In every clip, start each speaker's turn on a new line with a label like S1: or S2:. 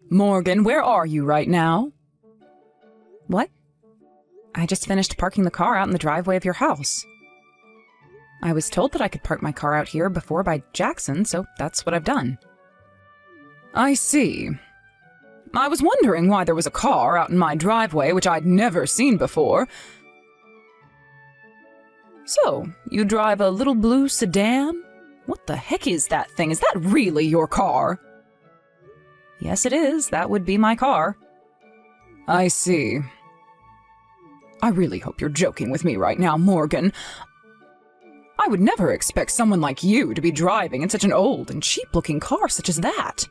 S1: Morgan, where are you right now?
S2: What? I just finished parking the car out in the driveway of your house. I was told that I could park my car out here before by Jackson, so that's what I've done.
S1: I see. I was wondering why there was a car out in my driveway which I'd never seen before. So, you drive a little blue sedan? What the heck is that thing? Is that really your car?
S2: Yes, it is. That would be my car.
S1: I see. I really hope you're joking with me right now, Morgan. I would never expect someone like you to be driving in such an old and cheap-looking car such as that.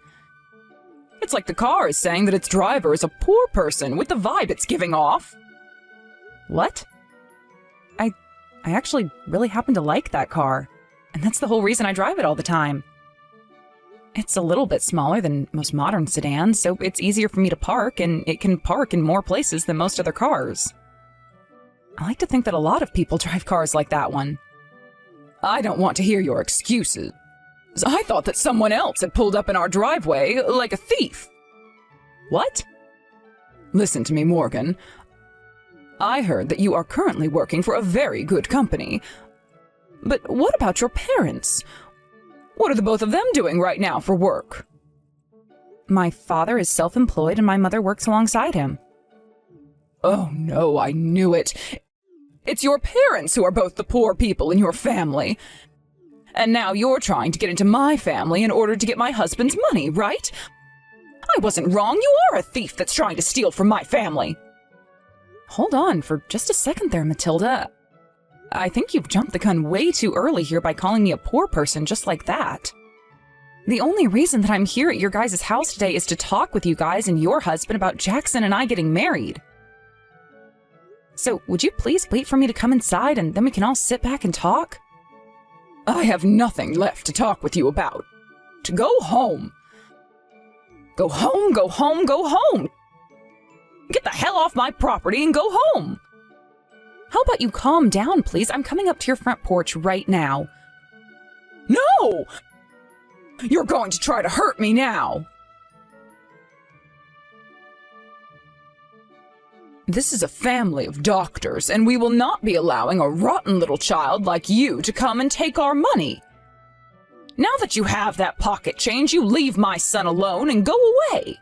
S1: It's like the car is saying that its driver is a poor person with the vibe it's giving off.
S2: What? I actually really happen to like that car, and that's the whole reason I drive it all the time. It's a little bit smaller than most modern sedans, so it's easier for me to park, and it can park in more places than most other cars. I like to think that a lot of people drive cars like that one.
S1: I don't want to hear your excuses. I thought that someone else had pulled up in our driveway like a thief.
S2: What?
S1: Listen to me, Morgan. I heard that you are currently working for a very good company. But what about your parents? What are the both of them doing right now for work?
S2: My father is self-employed and my mother works alongside him.
S1: Oh no, I knew it. It's your parents who are both the poor people in your family. And now you're trying to get into my family in order to get my husband's money, right? I wasn't wrong. You are a thief that's trying to steal from my family.
S2: Hold on for just a second there, Matilda. I think you've jumped the gun way too early here by calling me a poor person just like that. The only reason that I'm here at your guys' house today is to talk with you guys and your husband about Jackson and I getting married. So, would you please wait for me to come inside and then we can all sit back and talk?
S1: I have nothing left to talk with you about. To go home. Go home, go home, go home. Get the hell off my property and go home.
S2: How about you calm down, please? I'm coming up to your front porch right now.
S1: No! You're going to try to hurt me now. This is a family of doctors, and we will not be allowing a rotten little child like you to come and take our money. Now that you have that pocket change, you leave my son alone and go away.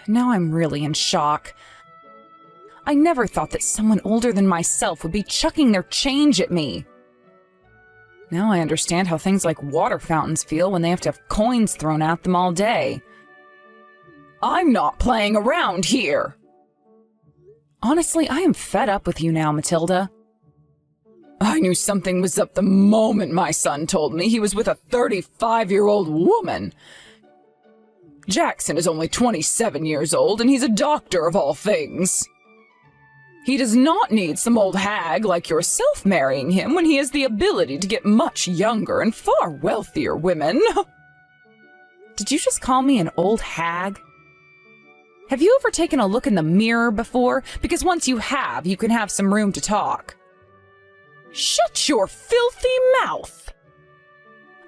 S2: Now I'm really in shock. I never thought that someone older than myself would be chucking their change at me. Now I understand how things like water fountains feel when they have to have coins thrown at them all day.
S1: I'm not playing around here.
S2: Honestly, I am fed up with you now, Matilda.
S1: I knew something was up the moment my son told me he was with a 35-year-old woman. Jackson is only 27 years old, and he's a doctor of all things. He does not need some old hag like yourself marrying him when he has the ability to get much younger and far wealthier women.
S2: Did you just call me an old hag? Have you ever taken a look in the mirror before? Because once you have, you can have some room to talk.
S1: Shut your filthy mouth!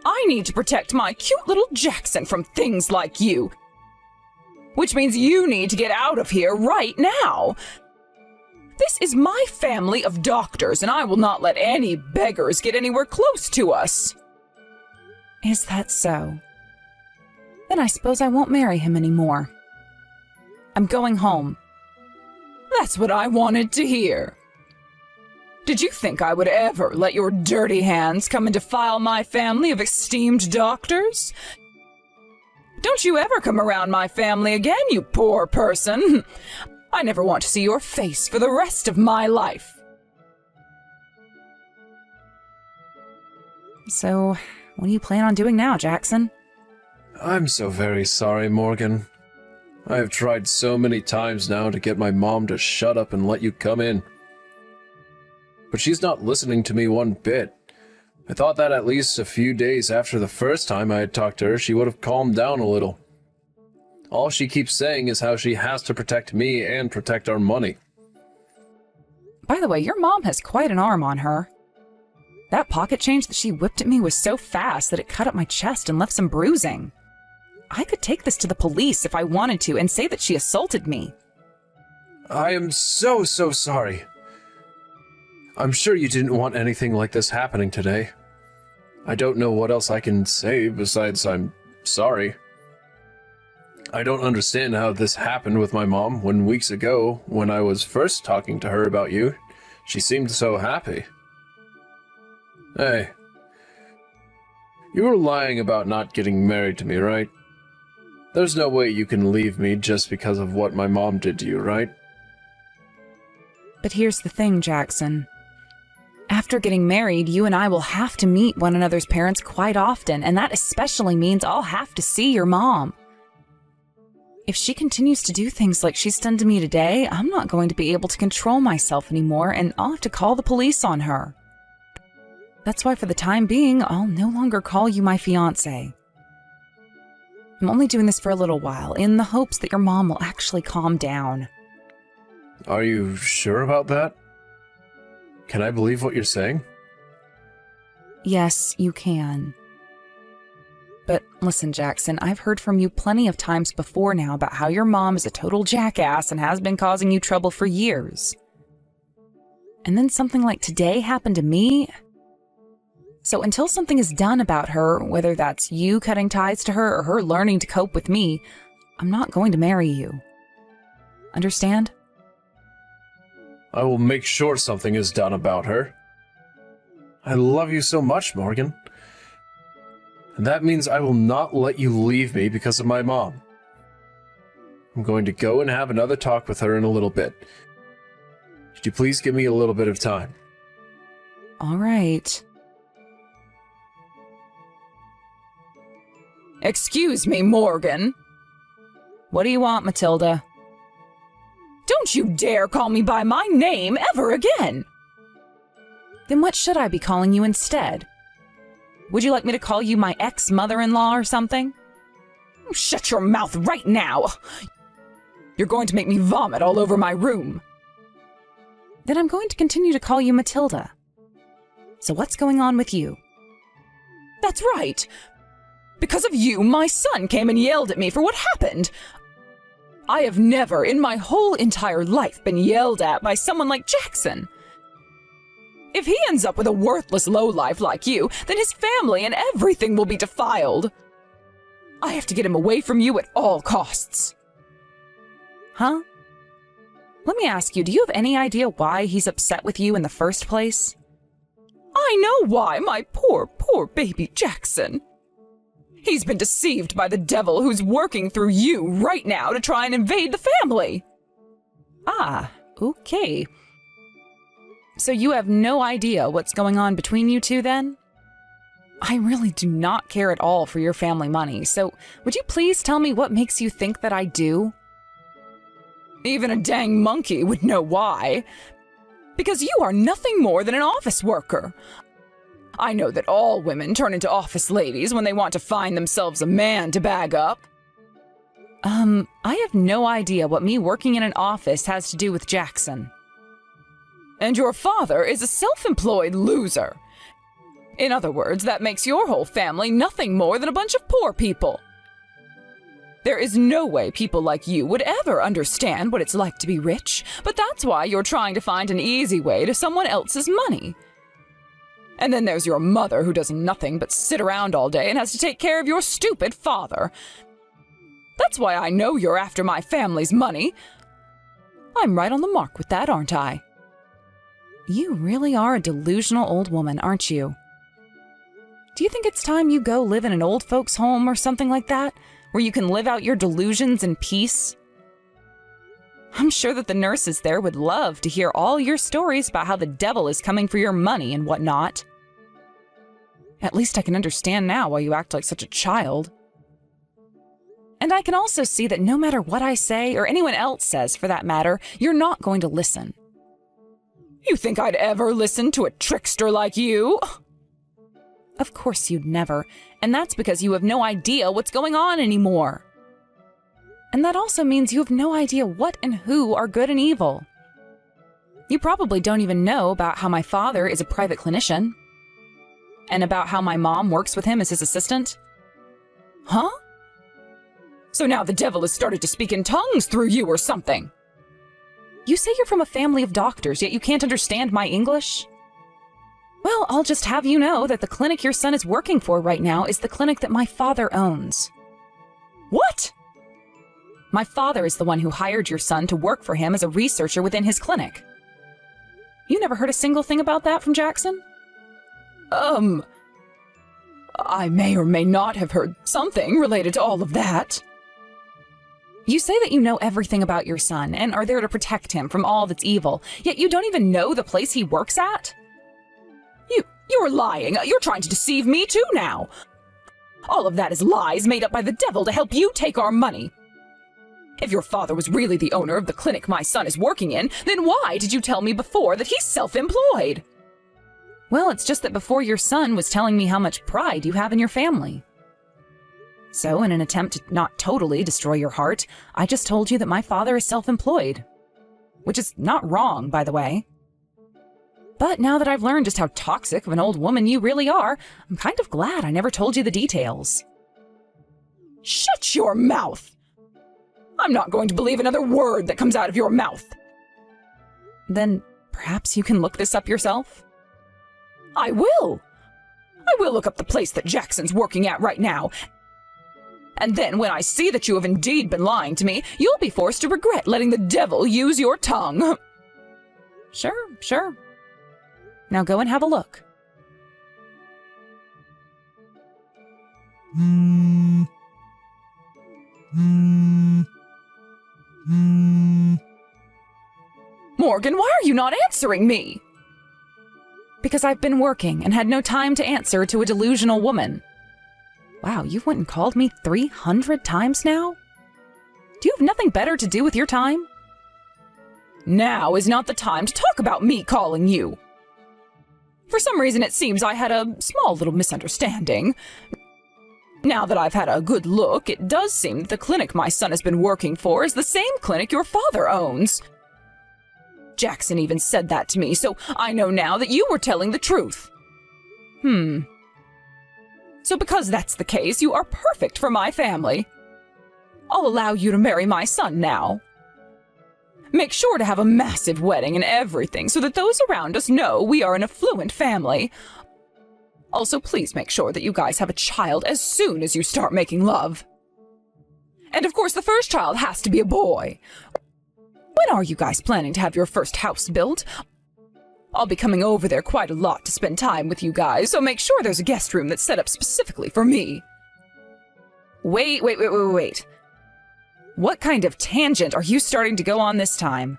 S1: I need to protect my cute little Jackson from things like you. Which means you need to get out of here right now. This is my family of doctors, and I will not let any beggars get anywhere close to us.
S2: Is that so? Then I suppose I won't marry him anymore. I'm going home.
S1: That's what I wanted to hear. Did you think I would ever let your dirty hands come and defile my family of esteemed doctors? Don't you ever come around my family again, you poor person. I never want to see your face for the rest of my life.
S2: So, what do you plan on doing now, Jackson?
S3: I'm so very sorry, Morgan. I have tried so many times now to get my mom to shut up and let you come in. But she's not listening to me one bit. I thought that at least a few days after the first time I had talked to her, she would have calmed down a little. All she keeps saying is how she has to protect me and protect our money.
S2: By the way, your mom has quite an arm on her. That pocket change that she whipped at me was so fast that it cut up my chest and left some bruising. I could take this to the police if I wanted to and say that she assaulted me.
S3: I am so sorry. I'm sure you didn't want anything like this happening today. I don't know what else I can say besides I'm sorry. I don't understand how this happened with my mom when weeks ago, when I was first talking to her about you, she seemed so happy. Hey, you were lying about not getting married to me, right? There's no way you can leave me just because of what my mom did to you, right?
S2: But here's the thing, Jackson. After getting married, you and I will have to meet one another's parents quite often, and that especially means I'll have to see your mom. If she continues to do things like she's done to me today, I'm not going to be able to control myself anymore, and I'll have to call the police on her. That's why for the time being, I'll no longer call you my fiancé. I'm only doing this for a little while, in the hopes that your mom will actually calm down.
S3: Are you sure about that? Can I believe what you're saying?
S2: Yes, you can. But listen, Jackson, I've heard from you plenty of times before now about how your mom is a total jackass and has been causing you trouble for years. And then something like today happened to me. So until something is done about her, whether that's you cutting ties to her or her learning to cope with me, I'm not going to marry you. Understand?
S3: I will make sure something is done about her. I love you so much, Morgan. And that means I will not let you leave me because of my mom. I'm going to go and have another talk with her in a little bit. Could you please give me a little bit of time?
S2: All right.
S1: Excuse me, Morgan.
S2: What do you want, Matilda?
S1: Don't you dare call me by my name ever again!
S2: Then what should I be calling you instead? Would you like me to call you my ex-mother-in-law or something?
S1: Shut your mouth right now! You're going to make me vomit all over my room.
S2: Then I'm going to continue to call you Matilda. So what's going on with you?
S1: That's right! Because of you, my son came and yelled at me for what happened. I have never in my whole entire life been yelled at by someone like Jackson. If he ends up with a worthless lowlife like you, then his family and everything will be defiled. I have to get him away from you at all costs.
S2: Huh? Let me ask you, do you have any idea why he's upset with you in the first place?
S1: I know why, my poor baby Jackson. He's been deceived by the devil who's working through you right now to try and invade the family.
S2: Ah, okay. So you have no idea what's going on between you two then? I really do not care at all for your family money, so would you please tell me what makes you think that I do?
S1: Even a dang monkey would know why. Because you are nothing more than an office worker. I know that all women turn into office ladies when they want to find themselves a man to bag up.
S2: I have no idea what me working in an office has to do with Jackson.
S1: And your father is a self-employed loser. In other words, that makes your whole family nothing more than a bunch of poor people. There is no way people like you would ever understand what it's like to be rich, but that's why you're trying to find an easy way to someone else's money. And then there's your mother who does nothing but sit around all day and has to take care of your stupid father. That's why I know you're after my family's money. I'm right on the mark with that, aren't I?
S2: You really are a delusional old woman, aren't you? Do you think it's time you go live in an old folks' home or something like that, where you can live out your delusions in peace? I'm sure that the nurses there would love to hear all your stories about how the devil is coming for your money and whatnot. At least I can understand now why you act like such a child. And I can also see that no matter what I say, or anyone else says for that matter, you're not going to listen.
S1: You think I'd ever listen to a trickster like you?
S2: Of course you'd never, and that's because you have no idea what's going on anymore. And that also means you have no idea what and who are good and evil. You probably don't even know about how my father is a private clinician, and about how my mom works with him as his assistant.
S1: Huh? So now the devil has started to speak in tongues through you or something.
S2: You say you're from a family of doctors, yet you can't understand my English? Well, I'll just have you know that the clinic your son is working for right now is the clinic that my father owns.
S1: What?
S2: My father is the one who hired your son to work for him as a researcher within his clinic. You never heard a single thing about that from Jackson?
S1: I may or may not have heard something related to all of that.
S2: You say that you know everything about your son and are there to protect him from all that's evil, yet you don't even know the place he works at?
S1: You're lying. You're trying to deceive me too now. All of that is lies made up by the devil to help you take our money. If your father was really the owner of the clinic my son is working in, then why did you tell me before that he's self-employed?
S2: Well, it's just that before your son was telling me how much pride you have in your family. So, in an attempt to not totally destroy your heart, I just told you that my father is self-employed. Which is not wrong, by the way. But now that I've learned just how toxic of an old woman you really are, I'm kind of glad I never told you the details.
S1: Shut your mouth! I'm not going to believe another word that comes out of your mouth.
S2: Then perhaps you can look this up yourself?
S1: I will! I will look up the place that Jackson's working at right now. And then when I see that you have indeed been lying to me, you'll be forced to regret letting the devil use your tongue.
S2: Sure. Now go and have a look.
S1: Morgan, why are you not answering me?
S2: Because I've been working and had no time to answer to a delusional woman. Wow, you went and called me 300 times now? Do you have nothing better to do with your time?
S1: Now is not the time to talk about me calling you. For some reason, it seems I had a small little misunderstanding. Now that I've had a good look, it does seem that the clinic my son has been working for is the same clinic your father owns. Jackson even said that to me, so I know now that you were telling the truth. So because that's the case, you are perfect for my family. I'll allow you to marry my son now. Make sure to have a massive wedding and everything so that those around us know we are an affluent family. Also, please make sure that you guys have a child as soon as you start making love. And of course, the first child has to be a boy. When are you guys planning to have your first house built? I'll be coming over there quite a lot to spend time with you guys, so make sure there's a guest room that's set up specifically for me.
S2: Wait. What kind of tangent are you starting to go on this time?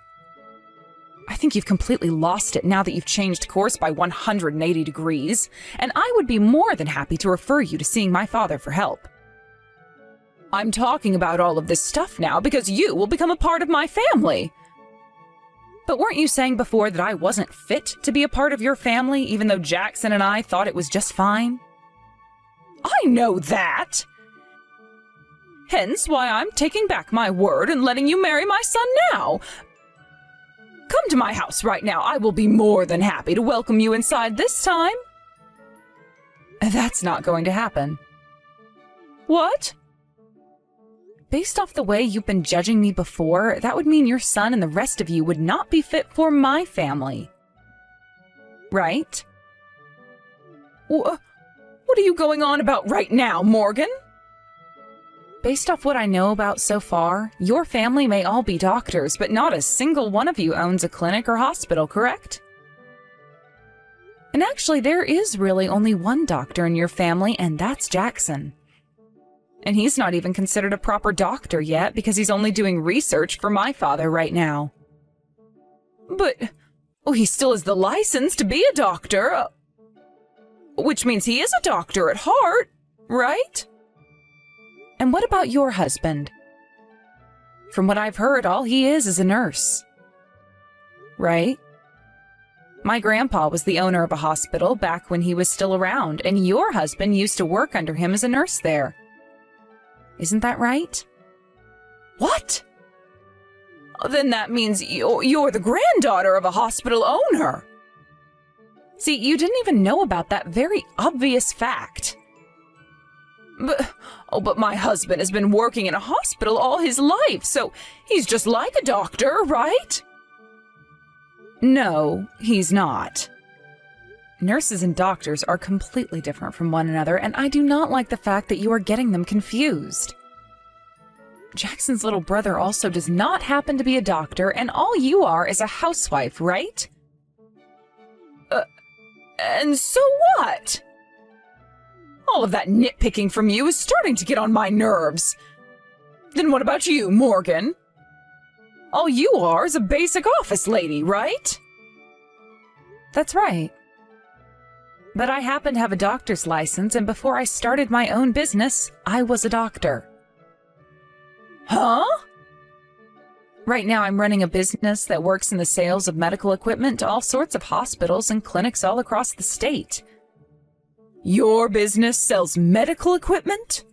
S2: I think you've completely lost it now that you've changed course by 180 degrees, and I would be more than happy to refer you to seeing my father for help.
S1: I'm talking about all of this stuff now because you will become a part of my family.
S2: But weren't you saying before that I wasn't fit to be a part of your family, even though Jackson and I thought it was just fine?
S1: I know that! Hence why I'm taking back my word and letting you marry my son now. Come to my house right now. I will be more than happy to welcome you inside this time.
S2: That's not going to happen.
S1: What?
S2: Based off the way you've been judging me before, that would mean your son and the rest of you would not be fit for my family. Right?
S1: What are you going on about right now, Morgan?
S2: Based off what I know about so far, your family may all be doctors, but not a single one of you owns a clinic or hospital, correct? And actually, there is really only one doctor in your family, and that's Jackson. And he's not even considered a proper doctor yet because he's only doing research for my father right now.
S1: But he still has the license to be a doctor, which means he is a doctor at heart, right?
S2: And what about your husband? From what I've heard, all he is a nurse. Right? My grandpa was the owner of a hospital back when he was still around, and your husband used to work under him as a nurse there. Isn't that right?
S1: What? Then that means you're the granddaughter of a hospital owner.
S2: See, you didn't even know about that very obvious fact.
S1: But my husband has been working in a hospital all his life, so he's just like a doctor, right?
S2: No, he's not. Nurses and doctors are completely different from one another, and I do not like the fact that you are getting them confused. Jackson's little brother also does not happen to be a doctor, and all you are is a housewife, right?
S1: And so what? All of that nitpicking from you is starting to get on my nerves. Then what about you, Morgan? All you are is a basic office lady, right?
S2: That's right. But I happen to have a doctor's license, and before I started my own business, I was a doctor.
S1: Huh?
S2: Right now, I'm running a business that works in the sales of medical equipment to all sorts of hospitals and clinics all across the state.
S1: Your business sells medical equipment?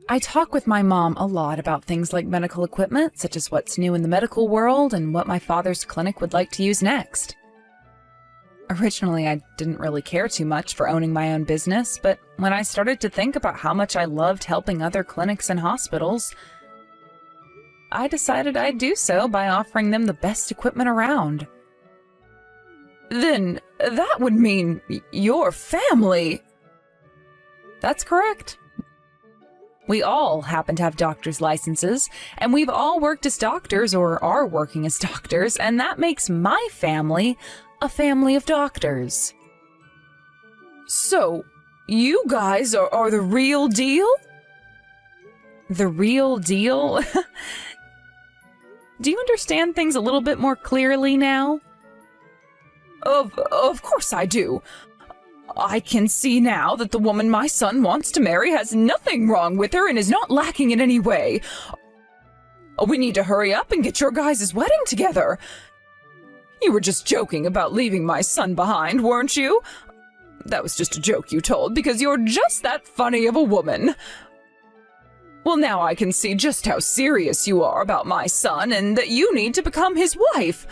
S2: I talk with my mom a lot about things like medical equipment, such as what's new in the medical world and what my father's clinic would like to use next. Originally, I didn't really care too much for owning my own business, but when I started to think about how much I loved helping other clinics and hospitals, I decided I'd do so by offering them the best equipment around.
S1: Then that would mean your family.
S2: That's correct. We all happen to have doctor's licenses, and we've all worked as doctors or are working as doctors, and that makes my family a family of doctors.
S1: So, you guys are the real deal?
S2: The real deal? Do you understand things a little bit more clearly now?
S1: Of course I do. I can see now that the woman my son wants to marry has nothing wrong with her and is not lacking in any way. We need to hurry up and get your guys' wedding together. You were just joking about leaving my son behind, weren't you? That was just a joke you told because you're just that funny of a woman. Well, now I can see just how serious you are about my son and that you need to become his wife.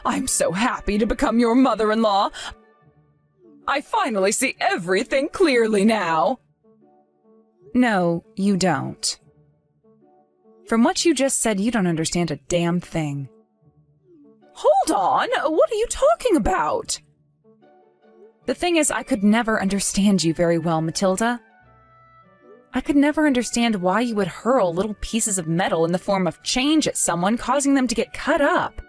S1: I'm so happy to become your mother-in-law. I finally see everything clearly now.
S2: No, you don't. From what you just said, you don't understand a damn thing.
S1: Hold on, what are you talking about?
S2: The thing is, I could never understand you very well, Matilda. I could never understand why you would hurl little pieces of metal in the form of change at someone, causing them to get cut up.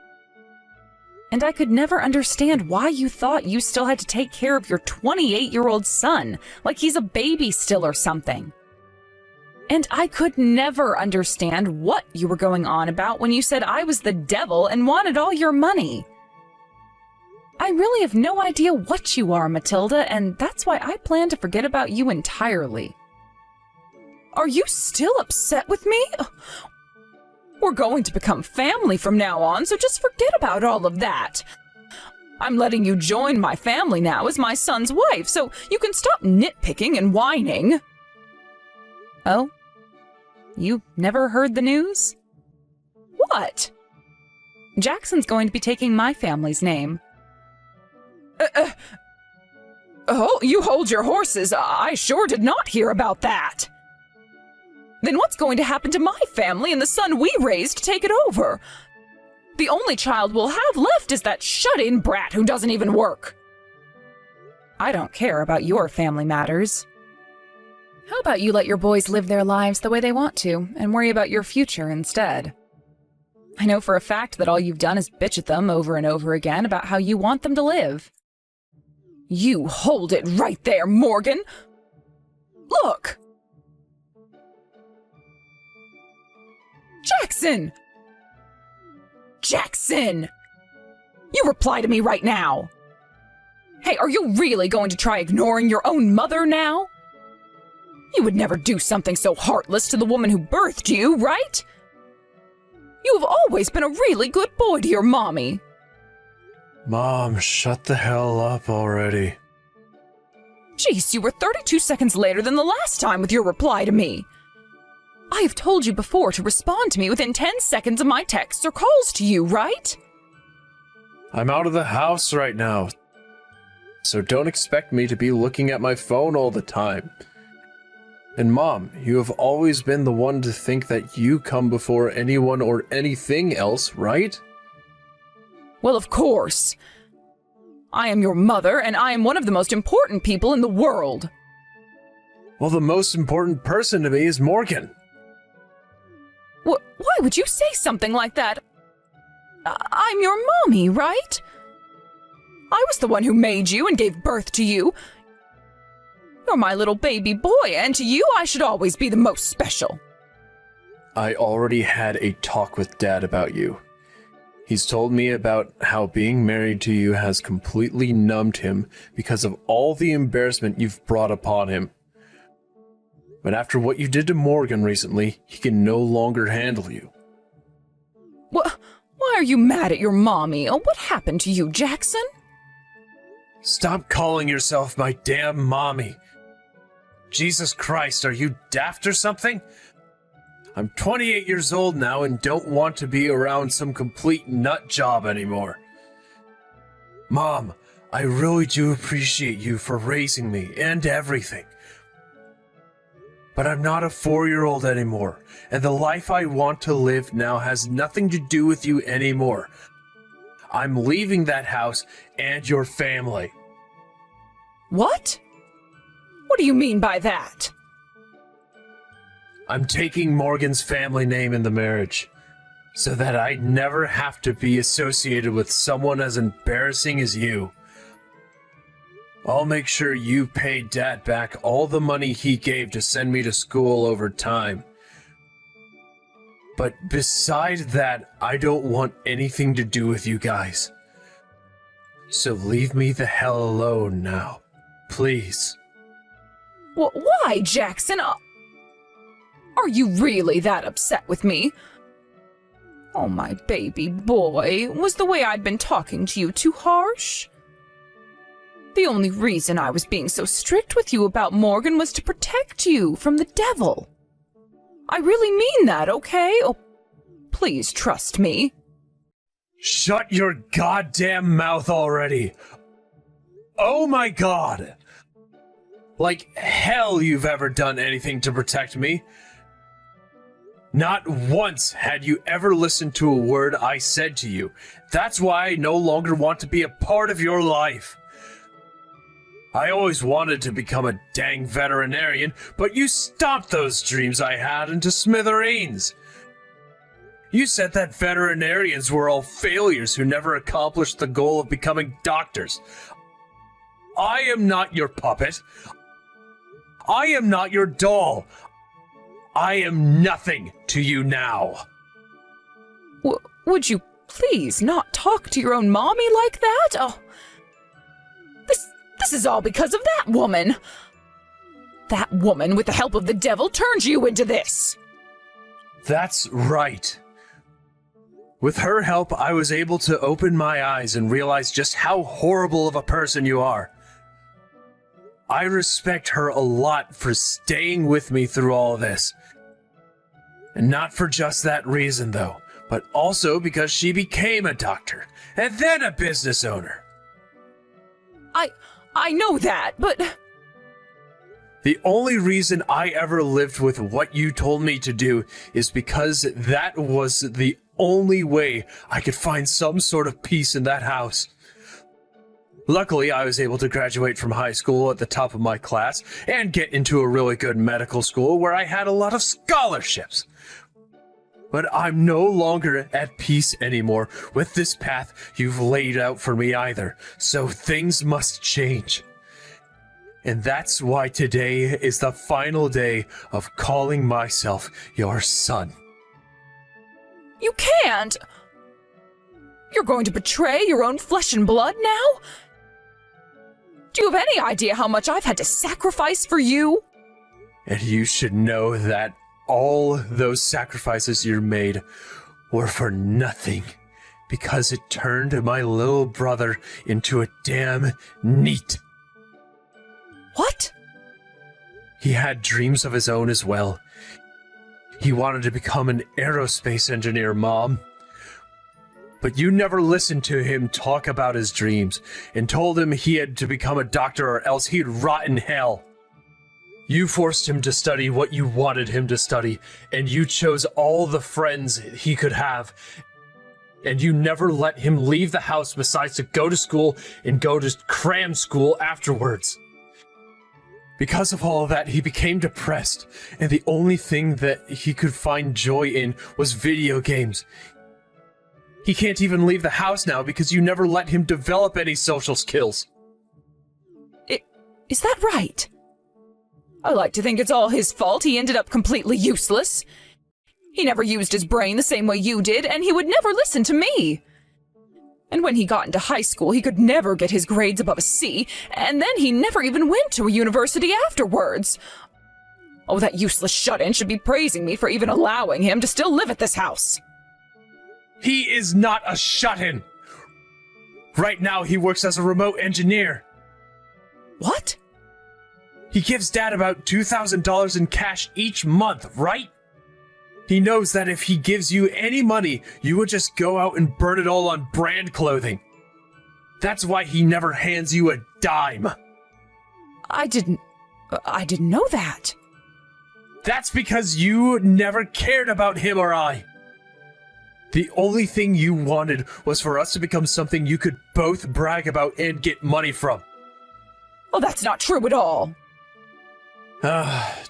S2: And I could never understand why you thought you still had to take care of your 28-year-old son, like he's a baby still or something. And I could never understand what you were going on about when you said I was the devil and wanted all your money. I really have no idea what you are, Matilda, and that's why I plan to forget about you entirely.
S1: Are you still upset with me? We're going to become family from now on, so just forget about all of that. I'm letting you join my family now as my son's wife, so you can stop nitpicking and whining.
S2: Oh? You never heard the news?
S1: What?
S2: Jackson's going to be taking my family's name.
S1: Oh, you hold your horses. I sure did not hear about that. Then what's going to happen to my family and the son we raised to take it over? The only child we'll have left is that shut-in brat who doesn't even work.
S2: I don't care about your family matters. How about you let your boys live their lives the way they want to and worry about your future instead? I know for a fact that all you've done is bitch at them over and over again about how you want them to live.
S1: You hold it right there, Morgan. Look! Jackson! Jackson! You reply to me right now! Hey, are you really going to try ignoring your own mother now? You would never do something so heartless to the woman who birthed you, right? You have always been a really good boy to your mommy.
S3: Mom, shut the hell up already.
S1: Jeez, you were 32 seconds later than the last time with your reply to me. I have told you before to respond to me within 10 seconds of my texts or calls to you, right?
S3: I'm out of the house right now, so don't expect me to be looking at my phone all the time. And Mom, you have always been the one to think that you come before anyone or anything else, right?
S1: Well, of course. I am your mother, and I am one of the most important people in the world.
S3: Well, the most important person to me is Morgan.
S1: Why would you say something like that? I'm your mommy, right? I was the one who made you and gave birth to you. You're my little baby boy, and to you I should always be the most special.
S3: I already had a talk with Dad about you. He's told me about how being married to you has completely numbed him because of all the embarrassment you've brought upon him. But after what you did to Morgan recently, he can no longer handle you.
S1: Why are you mad at your mommy? What happened to you, Jackson?
S3: Stop calling yourself my damn mommy. Jesus Christ, are you daft or something? I'm 28 years old now and don't want to be around some complete nut job anymore. Mom, I really do appreciate you for raising me and everything. But I'm not a 4-year-old anymore, and the life I want to live now has nothing to do with you anymore. I'm leaving that house and your family.
S1: What? What do you mean by that?
S3: I'm taking Morgan's family name in the marriage, so that I never have to be associated with someone as embarrassing as you. I'll make sure you pay Dad back all the money he gave to send me to school over time. But besides that, I don't want anything to do with you guys. So leave me the hell alone now, please.
S1: Why, Jackson? Are you really that upset with me? Oh, my baby boy, was the way I'd been talking to you too harsh? The only reason I was being so strict with you about Morgan was to protect you from the devil. I really mean that, okay? Oh, please trust me.
S3: Shut your goddamn mouth already! Oh my god! Like hell you've ever done anything to protect me. Not once had you ever listened to a word I said to you. That's why I no longer want to be a part of your life. I always wanted to become a dang veterinarian, but you stomped those dreams I had into smithereens. You said that veterinarians were all failures who never accomplished the goal of becoming doctors. I am not your puppet. I am not your doll. I am nothing to you now.
S1: Would you please not talk to your own mommy like that? Oh, this is all because of that woman. That woman, with the help of the devil, turned you into this.
S3: That's right. With her help, I was able to open my eyes and realize just how horrible of a person you are. I respect her a lot for staying with me through all of this. And not for just that reason, though, but also because she became a doctor, and then a business owner.
S1: I know that, but...
S3: The only reason I ever lived with what you told me to do is because that was the only way I could find some sort of peace in that house. Luckily, I was able to graduate from high school at the top of my class and get into a really good medical school where I had a lot of scholarships. But I'm no longer at peace anymore with this path you've laid out for me either, so things must change. And that's why today is the final day of calling myself your son.
S1: You can't! You're going to betray your own flesh and blood now? Do you have any idea how much I've had to sacrifice for you?
S3: And you should know that all those sacrifices you made were for nothing, because it turned my little brother into a damn NEET.
S1: What?
S3: He had dreams of his own as well. He wanted to become an aerospace engineer, Mom. But you never listened to him talk about his dreams and told him he had to become a doctor or else he'd rot in hell. You forced him to study what you wanted him to study, and you chose all the friends he could have. And you never let him leave the house besides to go to school and go to cram school afterwards. Because of all of that, he became depressed, and the only thing that he could find joy in was video games. He can't even leave the house now because you never let him develop any social skills.
S1: Is that right? I like to think it's all his fault he ended up completely useless. He never used his brain the same way you did, and he would never listen to me. And when he got into high school, he could never get his grades above a C, and then he never even went to a university afterwards. Oh, that useless shut-in should be praising me for even allowing him to still live at this house.
S3: He is not a shut-in. Right now, he works as a remote engineer.
S1: What?
S3: He gives Dad about $2,000 in cash each month, right? He knows that if he gives you any money, you would just go out and burn it all on brand clothing. That's why he never hands you a dime.
S1: I didn't know that.
S3: That's because you never cared about him or I. The only thing you wanted was for us to become something you could both brag about and get money from.
S1: Well, that's not true at all.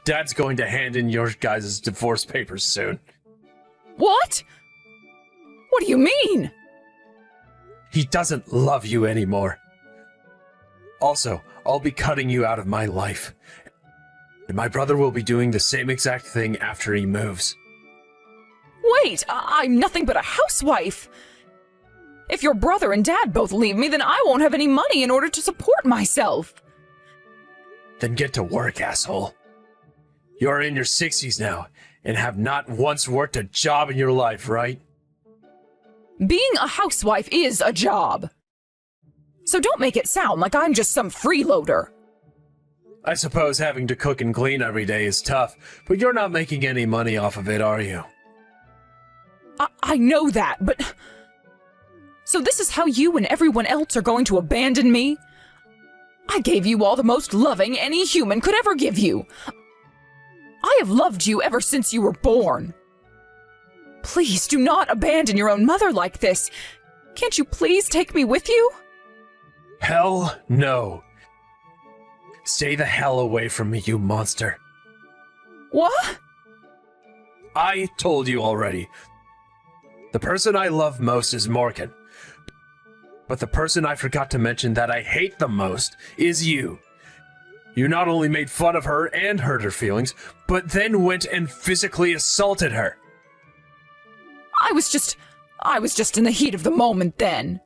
S3: Dad's going to hand in your guys' divorce papers soon.
S1: What? What do you mean?
S3: He doesn't love you anymore. Also, I'll be cutting you out of my life. And my brother will be doing the same exact thing after he moves.
S1: Wait, I'm nothing but a housewife. If your brother and Dad both leave me, then I won't have any money in order to support myself.
S3: Then get to work, asshole. You're in your 60s now, and have not once worked a job in your life, right?
S1: Being a housewife is a job. So don't make it sound like I'm just some freeloader.
S3: I suppose having to cook and clean every day is tough, but you're not making any money off of it, are you?
S1: I know that, but... So this is how you and everyone else are going to abandon me? I gave you all the most loving any human could ever give you. I have loved you ever since you were born. Please do not abandon your own mother like this. Can't you please take me with you?
S3: Hell no. Stay the hell away from me, you monster.
S1: What?
S3: I told you already. The person I love most is Morgan. But the person I forgot to mention that I hate the most is you. You not only made fun of her and hurt her feelings, but then went and physically assaulted her.
S1: I was just in the heat of the moment then.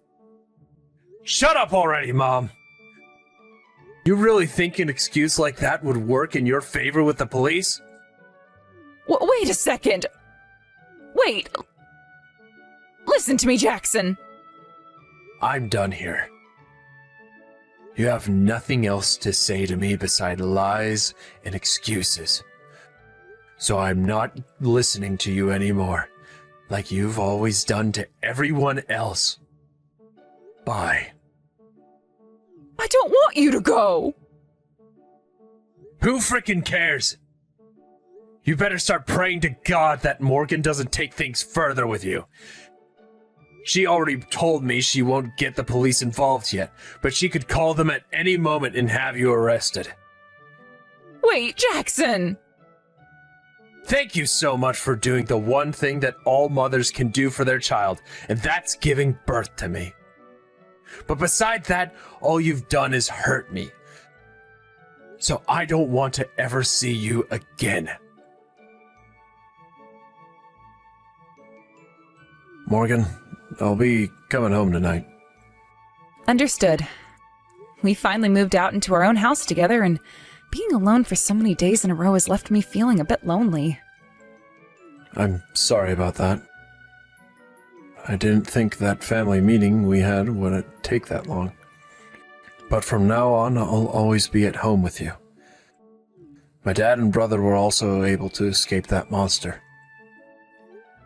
S3: Shut up already, Mom. You really think an excuse like that would work in your favor with the police?
S1: Wait a second. Wait. Listen to me, Jackson.
S3: I'm done here. You have nothing else to say to me beside lies and excuses. So I'm not listening to you anymore, like you've always done to everyone else. Bye.
S1: I don't want you to go.
S3: Who frickin' cares? You better start praying to God that Morgan doesn't take things further with you. She already told me she won't get the police involved yet, but she could call them at any moment and have you arrested.
S1: Wait, Jackson!
S3: Thank you so much for doing the one thing that all mothers can do for their child, and that's giving birth to me. But beside that, all you've done is hurt me. So I don't want to ever see you again. Morgan, I'll be coming home tonight.
S2: Understood. We finally moved out into our own house together, and being alone for so many days in a row has left me feeling a bit lonely.
S3: I'm sorry about that. I didn't think that family meeting we had would take that long. But from now on, I'll always be at home with you. My dad and brother were also able to escape that monster.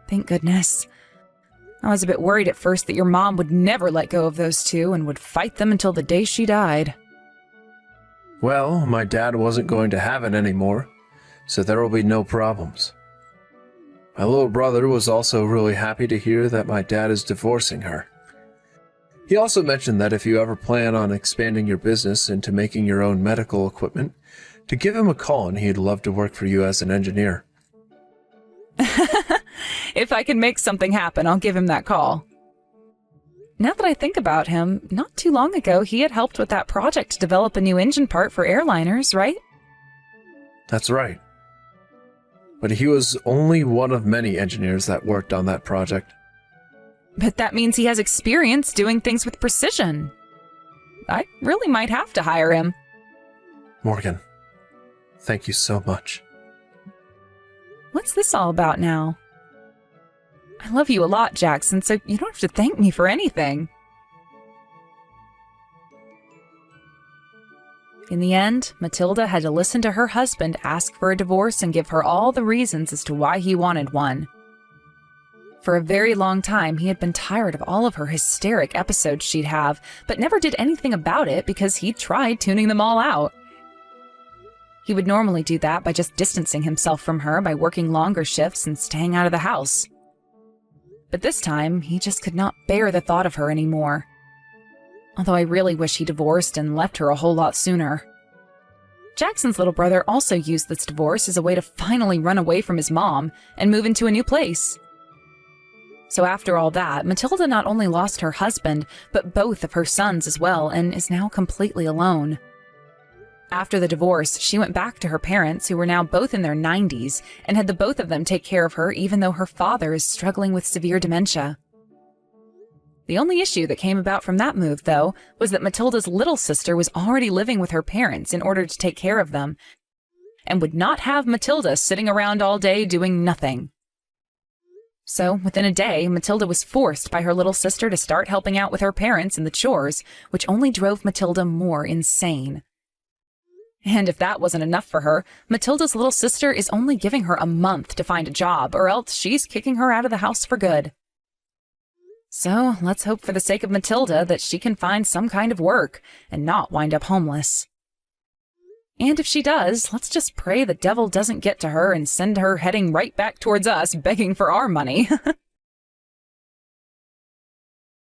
S2: Thank goodness. I was a bit worried at first that your mom would never let go of those two and would fight them until the day she died.
S3: Well, my dad wasn't going to have it anymore, so there will be no problems. My little brother was also really happy to hear that my dad is divorcing her. He also mentioned that if you ever plan on expanding your business into making your own medical equipment, to give him a call and he'd love to work for you as an engineer.
S2: If I can make something happen, I'll give him that call. Now that I think about him, not too long ago he had helped with that project to develop a new engine part for airliners, right?
S3: That's right. But he was only one of many engineers that worked on that project.
S2: But that means he has experience doing things with precision. I really might have to hire him.
S3: Morgan, thank you so much.
S2: What's this all about now? I love you a lot, Jackson, so you don't have to thank me for anything. In the end, Matilda had to listen to her husband ask for a divorce and give her all the reasons as to why he wanted one. For a very long time, he had been tired of all of her hysteric episodes she'd have, but never did anything about it because he tried tuning them all out. He would normally do that by just distancing himself from her by working longer shifts and staying out of the house. But this time, he just could not bear the thought of her anymore. Although I really wish he divorced and left her a whole lot sooner. Jackson's little brother also used this divorce as a way to finally run away from his mom and move into a new place. So after all that, Matilda not only lost her husband, but both of her sons as well, and is now completely alone. After the divorce, she went back to her parents, who were now both in their 90s, and had the both of them take care of her even though her father is struggling with severe dementia. The only issue that came about from that move, though, was that Matilda's little sister was already living with her parents in order to take care of them, and would not have Matilda sitting around all day doing nothing. So, within a day, Matilda was forced by her little sister to start helping out with her parents in the chores, which only drove Matilda more insane. And if that wasn't enough for her, Matilda's little sister is only giving her a month to find a job, or else she's kicking her out of the house for good. So, let's hope for the sake of Matilda that she can find some kind of work and not wind up homeless. And if she does, let's just pray the devil doesn't get to her and send her heading right back towards us begging for our money.